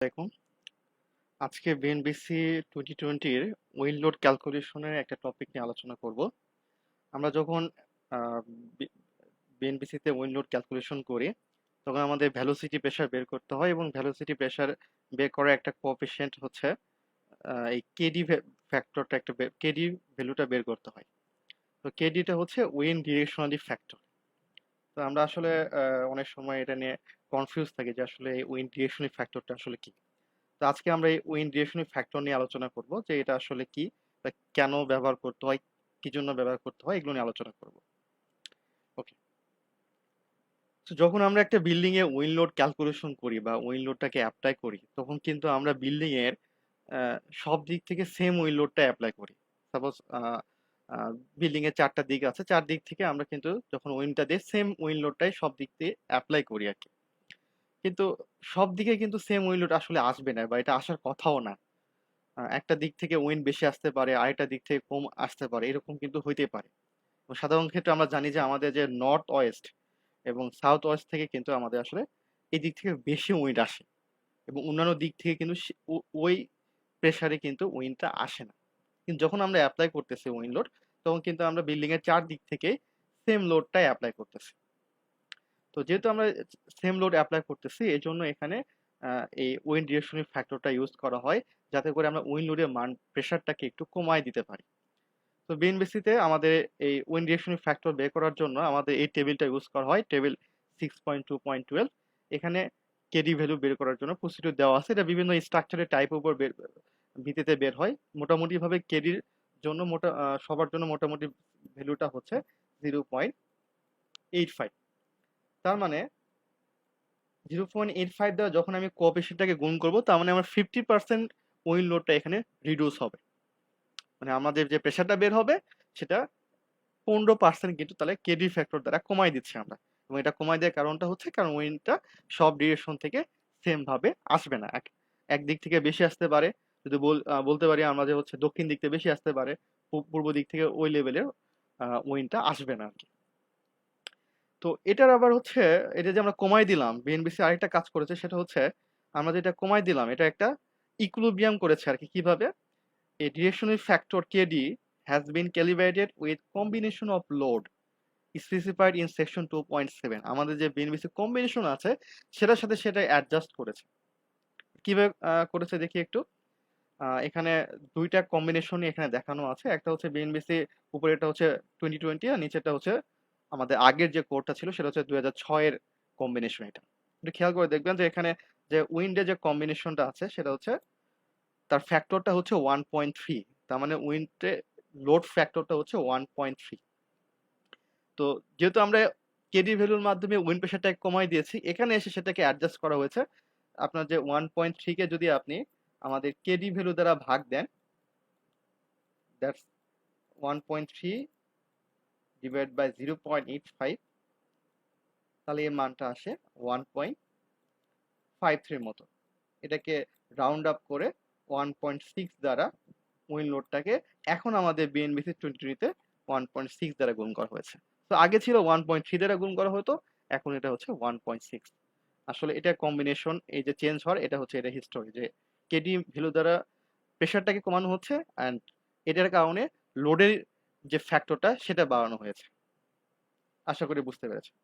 দেখুন, আজকে BNBC 2020-র wind load ক্যালকুলেশনের একটা টপিক নিয়ে আলোচনা করব। আমরা যখন বিএনবিসিতে উইন্ড লোড ক্যালকুলেশন করি, তখন আমাদের ভেলোসিটি প্রেশার বের করতে হয় এবং ভেলোসিটি প্রেশার বের করার একটা কোএফিসিয়েন্ট হচ্ছে এই কেডি ফ্যাক্টরটা, একটা কেডি ভ্যালুটা বের করতে হয়। তো কেডিটা হচ্ছে উইন্ড ডিরেকশনালি ফ্যাক্টর। তো আমরা আসলে অনেক সময় এটা নিয়ে কনফিউজ থাকি যে আসলে এই উইন্ড ডিরেকশনালি ফ্যাক্টরটা আসলে কি। তো আজকে আমরা এই উইন্ড ডিরেকশনাল ফ্যাক্টর নিয়ে আলোচনা করব যে এটা আসলে কি বা কেন ব্যবহার করতে হয়, কি জন্য ব্যবহার করতে হয়, এগুলো নিয়ে আলোচনা করব। ওকে, তো যখন আমরা একটা বিল্ডিং এ উইন্ড লোড ক্যালকুলেশন করি বা উইন্ড লোডটাকে অ্যাপ্লাই করি, তখন কিন্তু আমরা বিল্ডিং এর সব দিক থেকে সেম উইন্ড লোডটা অ্যাপ্লাই করি। সাপোজ বিল্ডিং এর চারটা দিক আছে, চার দিক থেকে আমরা কিন্তু যখন উইন্ডটা দিই সেম উইন্ড লোডটাই সব দিক দিয়ে অ্যাপ্লাই করি আর কি। কিন্তু সব দিকে কিন্তু সেম উইন্ড লোড আসলে আসবে না বা এটা আসার কথাও না। একটা দিক থেকে উইন্ড বেশি আসতে পারে, আরেকটা দিক থেকে কম আসতে পারে, এরকম কিন্তু হইতে পারে। তো সাধারণ ক্ষেত্রে আমরা জানি যে আমাদের যে নর্থ ওয়েস্ট এবং সাউথ ওয়েস্ট থেকে কিন্তু আমাদের আসলে এই দিক থেকে বেশি উইন্ড আসে এবং অন্যান্য দিক থেকে কিন্তু ওই প্রেসারে কিন্তু উইন্ডটা আসে না। কিন্তু যখন আমরা অ্যাপ্লাই করতেছি উইন্ড লোড, তখন কিন্তু আমরা বিল্ডিং এর চার দিক থেকে সেম লোডটাই অ্যাপ্লাই করতেছি। তো যেহেতু আমরা সেম লোড অ্যাপ্লাই করতেছি, এই জন্য এখানে এই উইন্ড ডিরেকশনাল ফ্যাক্টরটা ইউজ করা হয়, যাতে করে আমরা উইন্ড লোডের মান প্রেশারটাকে একটু কমায় দিতে পারি। তো বিএনবিসিতে আমাদের এই উইন্ড ডিরেকশনাল ফ্যাক্টর বের করার জন্য আমাদের এই টেবিলটা ইউজ করা হয়, টেবিল 6.2.12। এখানে কেডি ভ্যালু বের করার জন্য প্রসিডিউর দেওয়া আছে। এটা বিভিন্ন স্ট্রাকচারের টাইপ উপর ভিত্তিতে বের হয়। মোটামুটি ভাবে কেডির জন্য সবার জন্য মোটামুটি ভ্যালুটা হচ্ছে 0.85। তার মানে 0.85 দ্বারা যখন আমি কোএফিসিয়েন্টটাকে গুণ করব, তার মানে আমার 50% উইন্ড লোডটা এখানে রিডিউস হবে। মানে আমাদের যে প্রেশারটা বের হবে সেটা 15% কিন্তু তাহলে কেডি ফ্যাক্টর দ্বারা কমাই দিচ্ছি আমরা। এবং এটা কমাই দেওয়ার কারণটা হচ্ছে কারণ উইন্ডটা সব ডিরেকশন থেকে সেম ভাবে আসবে না, একদিক থেকে বেশি আসতে পারে। যদি বলতে পারি আমরা যে হচ্ছে দক্ষিণ দিক থেকে বেশি আসতে পারে, পূর্ব দিক থেকে ওই লেভেলের উইন্ডটা আসবে না আর কি। তো এটার আবার হচ্ছে, এটা যে আমরা কমাই দিলাম, বিএনবিসি আরেকটা কাজ করেছে, সেটা হচ্ছে আমরা যেটা কমাই দিলাম এটা একটা ইকুইলিব্রিয়াম করেছে আর কি। কিভাবে? A directional factor KD has been calibrated with combination of load specified in section 2.7। আমাদের যে বিএনবিসি কম্বিনেশন আছে সেটার সাথে সেটা অ্যাডজাস্ট করেছে। কিভাবে করেছে দেখি একটু। এখানে দুইটা কম্বিনেশনই এখানে দেখানো আছে। একটা হচ্ছে বিএনবিসি উপরেরটা হচ্ছে 2020 আর নিচেরটা হচ্ছে আমাদের আগের যে কোডটা ছিল সেটা হচ্ছে 2006 এর কম্বিনেশন। এটা একটু খেয়াল করে দেখবেন যে এখানে যে উইন্ডের যে কম্বিনেশনটা আছে সেটা হচ্ছে তার ফ্যাক্টরটা হচ্ছে 1.3। তার মানে উইন্ডে লোড ফ্যাক্টরটা হচ্ছে 1.3। তো যেহেতু আমরা কেডি ভ্যালুর মাধ্যমে উইন্ড প্রেশারটাকে কমাই দিয়েছি, এখানে এসে সেটাকে অ্যাডজাস্ট করা হয়েছে। আপনার যে 1.3 কে যদি আপনি আমাদের কেডি ভ্যালু দ্বারা ভাগ দেন, দ্যাটস 1.3 ডিভাইড বাই 0.85, তাহলে এর মানটা আসে 1.53 মতো। এটাকে রাউন্ড আপ করে 1.6 দ্বারা উইন্ড লোডটাকে এখন আমাদের বিএনবিসি 2020-তে 1.6 দ্বারা গুণ করা হয়েছে। তো আগে ছিল 1.3 দ্বারা গুণ করা হতো, এখন এটা হচ্ছে 1.6। আসলে এটা কম্বিনেশন, এই যে চেঞ্জ হওয়ার, এটা হচ্ছে এটা হিস্টোরি যে কেডি ভ্যালু দ্বারা প্রেশারটাকে কমানো হচ্ছে অ্যান্ড এটার কারণে লোডের যে ফ্যাক্টরটা সেটা বাড়ানো হয়েছে। আশা করি বুঝতে পেরেছেন।